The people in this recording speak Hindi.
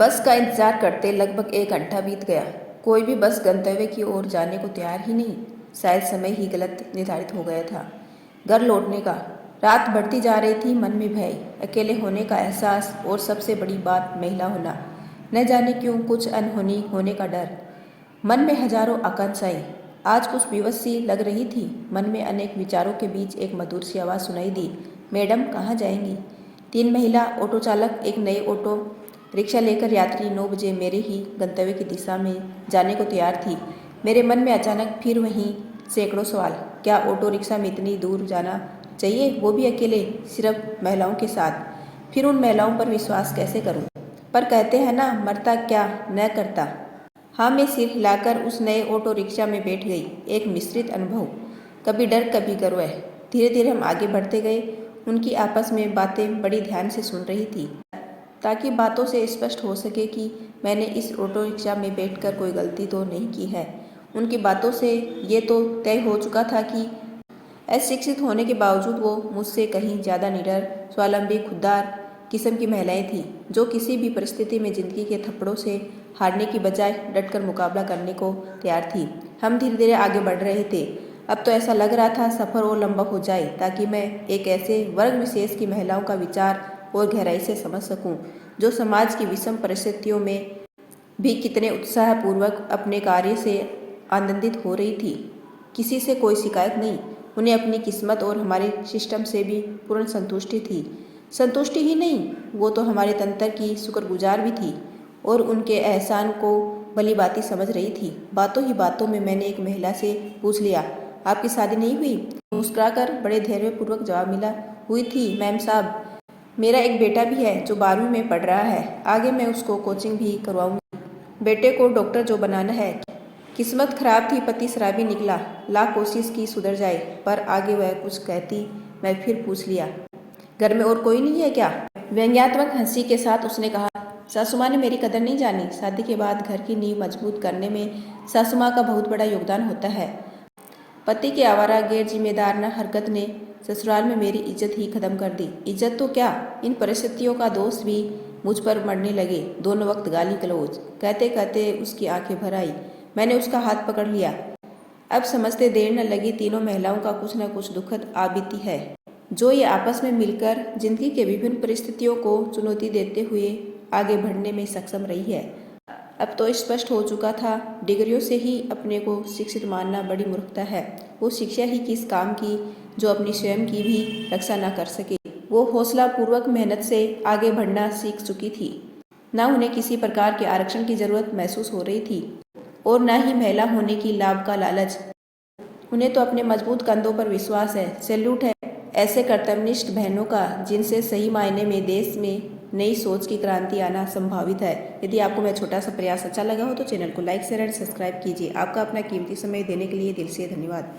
बस का इंतजार करते लगभग 1 घंटा बीत गया। कोई भी बस गंतव्य की ओर जाने को तैयार ही नहीं। शायद समय ही गलत निर्धारित हो गया था। घर लौटने का। रात बढ़ती जा रही थी। मन में भय, अकेले होने का एहसास और सबसे बड़ी बात महिला होना। न जाने क्यों कुछ अनहोनी होने का डर। मन में हजारों आकांक्षाएं आज कुछ विवश सी लग रही थी। मन में अनेक विचारों के बीच एक मधुर सी आवाज़ सुनाई दी, मैडम कहाँ जाएंगी? 3 महिला ऑटो चालक एक नए ऑटो रिक्शा लेकर यात्री 9 बजे मेरे ही गंतव्य की दिशा में जाने को तैयार थी। मेरे मन में अचानक फिर वहीं सैकड़ों सवाल। क्या ऑटो रिक्शा में इतनी दूर जाना चाहिए, वो भी अकेले, सिर्फ महिलाओं के साथ? फिर उन महिलाओं पर विश्वास कैसे करूं? पर कहते हैं ना, मरता क्या न करता। हाँ, मैं सिर हिलाकर उस नए ऑटो रिक्शा में बैठ गई। एक मिश्रित अनुभव, कभी डर कभी गर्व। धीरे धीरे हम आगे बढ़ते गए। उनकी आपस में बातें बड़ी ध्यान से सुन रही थी, ताकि बातों से स्पष्ट हो सके कि मैंने इस ऑटो रिक्शा में बैठकर कोई गलती तो नहीं की है। उनकी बातों से ये तो तय हो चुका था कि अशिक्षित होने के बावजूद वो मुझसे कहीं ज़्यादा निडर, स्वावलंबी, खुददार किस्म की महिलाएं थीं, जो किसी भी परिस्थिति में जिंदगी के थप्पड़ों से हारने की बजाय डटकर मुकाबला करने को तैयार थी। हम धीरे धीरे आगे बढ़ रहे थे। अब तो ऐसा लग रहा था सफ़र और लंबा हो जाए, ताकि मैं एक ऐसे वर्ग विशेष की महिलाओं का विचार और गहराई से समझ सकूं, जो समाज की विषम परिस्थितियों में भी कितने उत्साहपूर्वक अपने कार्य से आनंदित हो रही थी। किसी से कोई शिकायत नहीं। उन्हें अपनी किस्मत और हमारे सिस्टम से भी पूर्ण संतुष्टि थी। संतुष्टि ही नहीं, वो तो हमारे तंत्र की शुक्रगुजार भी थी और उनके एहसान को भली भांति समझ रही थी। बातों ही बातों में मैंने एक महिला से पूछ लिया, आपकी शादी नहीं हुई? मुस्कुराकर बड़े धैर्यपूर्वक जवाब मिला, हुई थी मैम साहब। मेरा एक बेटा भी है जो 12वीं में पढ़ रहा है। आगे मैं उसको कोचिंग भी करवाऊंगी। बेटे को डॉक्टर जो बनाना है। किस्मत खराब थी, पति शराबी निकला। लाख कोशिश की सुधर जाए, पर आगे वह कुछ कहती। मैं फिर पूछ लिया, घर में और कोई नहीं है क्या? व्यंग्यात्मक हंसी के साथ उसने कहा, सासू माँ ने मेरी कदर नहीं जानी। शादी के बाद घर की नींव मजबूत करने में सासू माँ का बहुत बड़ा योगदान होता है। पति के आवारा गैर जिम्मेदार न हरकत ने ससुराल में मेरी इज्जत ही खत्म कर दी। इज्जत तो क्या, इन परिस्थितियों का दोष भी मुझ पर मरने लगे। दोनों वक्त गाली गलौज। कहते कहते उसकी आंखें भर आई। मैंने उसका हाथ पकड़ लिया। अब समझते देर न लगी, तीनों महिलाओं का कुछ न कुछ दुखद आबीती है, जो ये आपस में मिलकर जिंदगी के विभिन्न परिस्थितियों को चुनौती देते हुए आगे बढ़ने में सक्षम रही है। अब तो स्पष्ट हो चुका था, डिग्रियों से ही अपने को शिक्षित मानना बड़ी मूर्खता है। वो शिक्षा ही किस काम की, जो अपनी स्वयं की भी रक्षा न कर सके। वो हौसलापूर्वक मेहनत से आगे बढ़ना सीख चुकी थी। न उन्हें किसी प्रकार के आरक्षण की जरूरत महसूस हो रही थी और न ही महिला होने की लाभ का लालच। उन्हें तो अपने मजबूत कंधों पर विश्वास है। सैल्यूट है ऐसे कर्तव्यनिष्ठ बहनों का, जिनसे सही मायने में देश में नई सोच की क्रांति आना संभावित है। यदि आपको मेरा छोटा सा प्रयास अच्छा लगा हो तो चैनल को लाइक शेयर एंड सब्सक्राइब कीजिए। आपका अपना कीमती समय देने के लिए दिल से धन्यवाद।